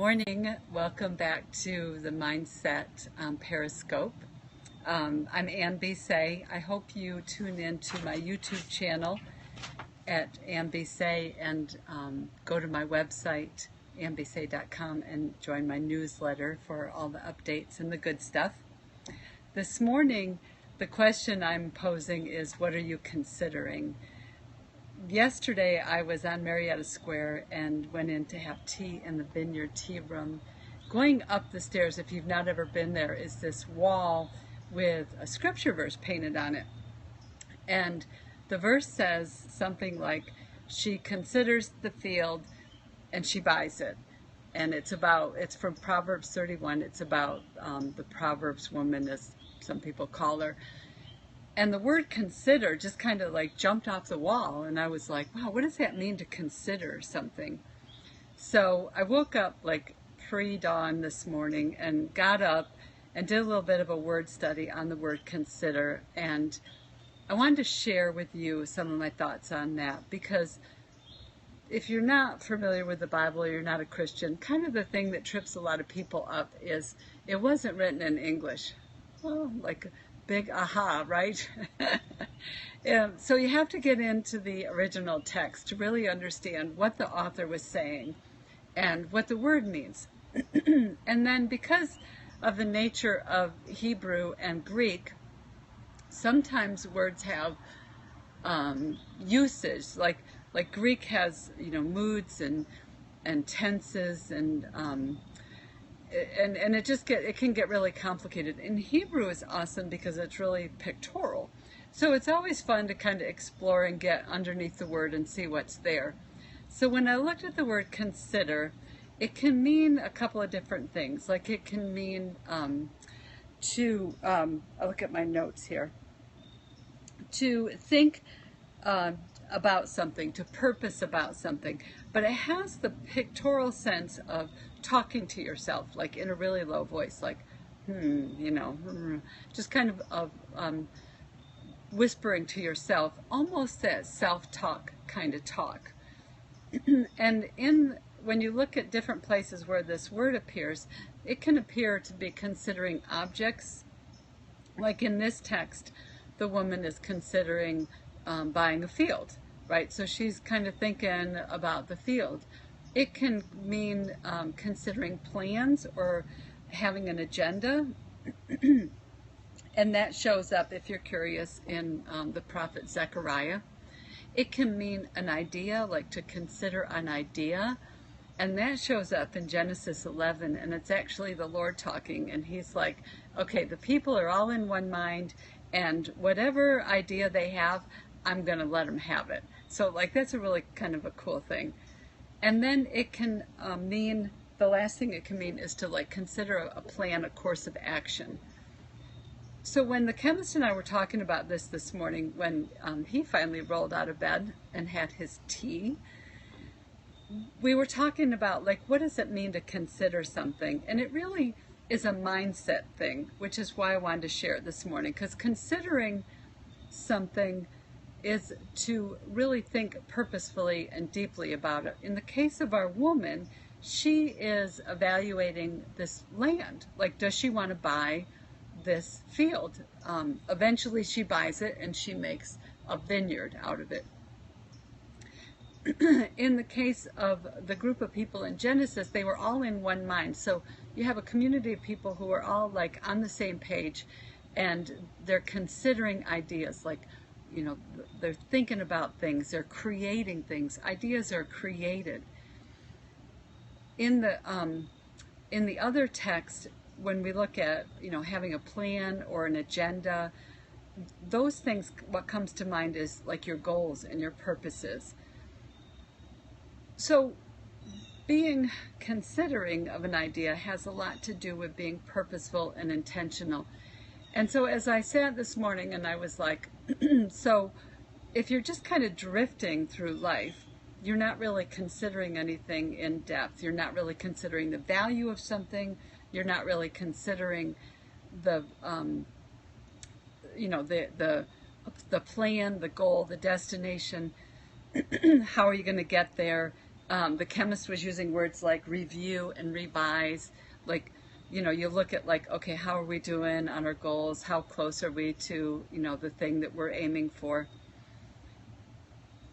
morning. Welcome back to the Mindset Periscope. I'm Ann Bisay. I hope you tune in to my YouTube channel at Ann Bisay and go to my website, annbisay.com, and join my newsletter for all the updates and the good stuff. This morning, the question I'm posing is, what are you considering? Yesterday I was on Marietta Square and went in to have tea in the Vineyard Tea Room. Going up the stairs, if you've not ever been there, is this wall with a scripture verse painted on it. And the verse says something like, she considers the field and she buys it. And it's from Proverbs 31. It's about the Proverbs woman, as some people call her. And the word consider just kind of like jumped off the wall, and I was like, wow, what does that mean to consider something? So I woke up like pre-dawn this morning and got up and did a little bit of a word study on the word consider, and I wanted to share with you some of my thoughts on that, because if you're not familiar with the Bible or you're not a Christian, kind of the thing that trips a lot of people up is it wasn't written in English. Well, like big aha, right? So you have to get into the original text to really understand what the author was saying and what the word means. And then, because of the nature of Hebrew and Greek, sometimes words have usage, like Greek has, moods and tenses and it can get really complicated. And Hebrew is awesome because it's really pictorial. So it's always fun to kind of explore and get underneath the word and see what's there. So when I looked at the word consider, it can mean a couple of different things. Like it can mean I'll look at my notes here, to think about something, to purpose about something, but it has the pictorial sense of talking to yourself, like in a really low voice, like just kind of whispering to yourself, almost that self-talk kind of talk. And when you look at different places where this word appears, it can appear to be considering objects. Like in this text, the woman is considering buying a field, right? So she's kind of thinking about the field. It can mean considering plans or having an agenda. And that shows up, if you're curious, in the prophet Zechariah. It can mean an idea, like to consider an idea. And that shows up in Genesis 11. And it's actually the Lord talking. And he's like, okay, the people are all in one mind. And whatever idea they have, I'm going to let them have it. So like that's a really kind of a cool thing. And then it can mean, the last thing it can mean is to like consider a plan, a course of action. So when the chemist and I were talking about this morning, when he finally rolled out of bed and had his tea, we were talking about like, what does it mean to consider something? And it really is a mindset thing, which is why I wanted to share it this morning, because considering something is to really think purposefully and deeply about it. In the case of our woman, she is evaluating this land. Like, does she want to buy this field? Eventually she buys it and she makes a vineyard out of it. In the case of the group of people in Genesis, they were all in one mind. So you have a community of people who are all like on the same page, and they're considering ideas, like, they're thinking about things, they're creating things. Ideas are created. In the other text, when we look at, having a plan or an agenda, those things, what comes to mind is like your goals and your purposes. So being considering of an idea has a lot to do with being purposeful and intentional. And so as I sat this morning and I was like, so if you're just kind of drifting through life, you're not really considering anything in depth. You're not really considering the value of something. You're not really considering the plan, the goal, the destination. How are you going to get there? The chemist was using words like review and revise. Like, you look at like, okay, how are we doing on our goals? How close are we to, the thing that we're aiming for?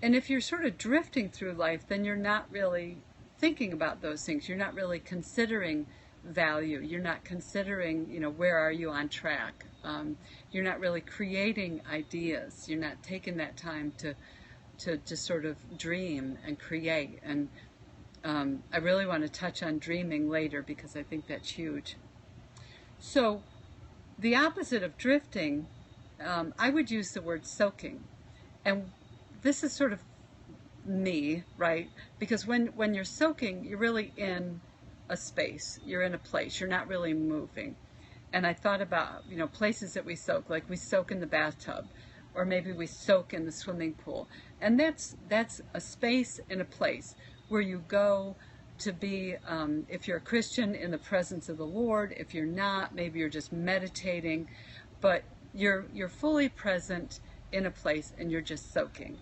And if you're sort of drifting through life, then you're not really thinking about those things. You're not really considering value. You're not considering, where are you on track? You're not really creating ideas. You're not taking that time to just sort of dream and create. And I really want to touch on dreaming later because I think that's huge. So the opposite of drifting, I would use the word soaking. And this is sort of me, right? Because when you're soaking, you're really in a space. You're in a place. You're not really moving. And I thought about, places that we soak, like we soak in the bathtub, or maybe we soak in the swimming pool. And that's a space and a place where you go to be, if you're a Christian, in the presence of the Lord. If you're not, maybe you're just meditating, but you're fully present in a place and you're just soaking.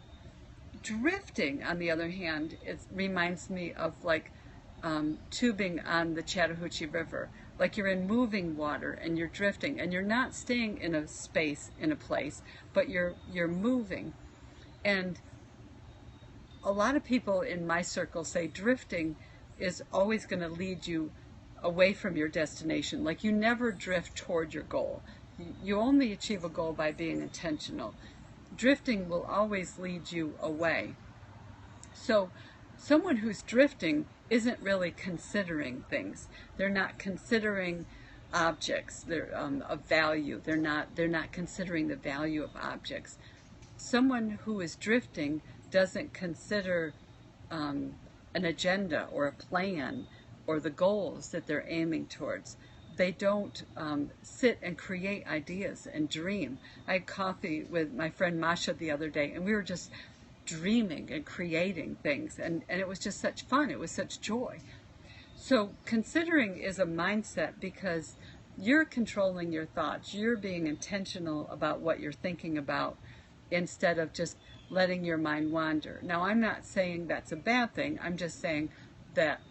Drifting, on the other hand, it reminds me of like tubing on the Chattahoochee River. Like you're in moving water and you're drifting and you're not staying in a space, in a place, but you're moving. And a lot of people in my circle say drifting is always going to lead you away from your destination. Like you never drift toward your goal. You only achieve a goal by being intentional. Drifting will always lead you away. So someone who's drifting isn't really considering things. They're not considering objects of value. They're not considering the value of objects. Someone who is drifting doesn't consider an agenda or a plan or the goals that they're aiming towards. They don't sit and create ideas and dream. I had coffee with my friend Masha the other day, and we were just dreaming and creating things, and it was just such fun. It was such joy. So considering is a mindset because you're controlling your thoughts. You're being intentional about what you're thinking about instead of just letting your mind wander. Now, I'm not saying that's a bad thing. I'm just saying that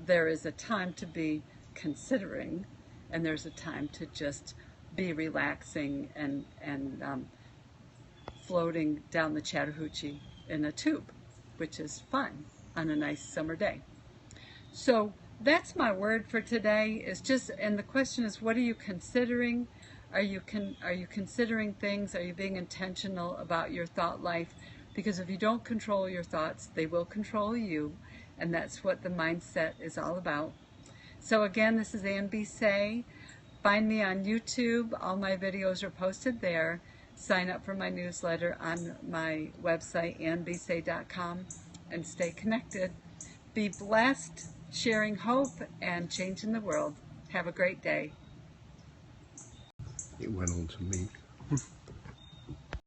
there is a time to be considering, and there's a time to just be relaxing and floating down the Chattahoochee in a tube, which is fun on a nice summer day. So that's my word for today. Is just, and the question is, what are you considering? Are you considering things? Are you being intentional about your thought life? Because if you don't control your thoughts, they will control you, and that's what the mindset is all about. So again, this is Ann B. Say. Find me on YouTube. All my videos are posted there. Sign up for my newsletter on my website, annbsay.com, and stay connected. Be blessed, sharing hope and changing the world. Have a great day. It went on to me.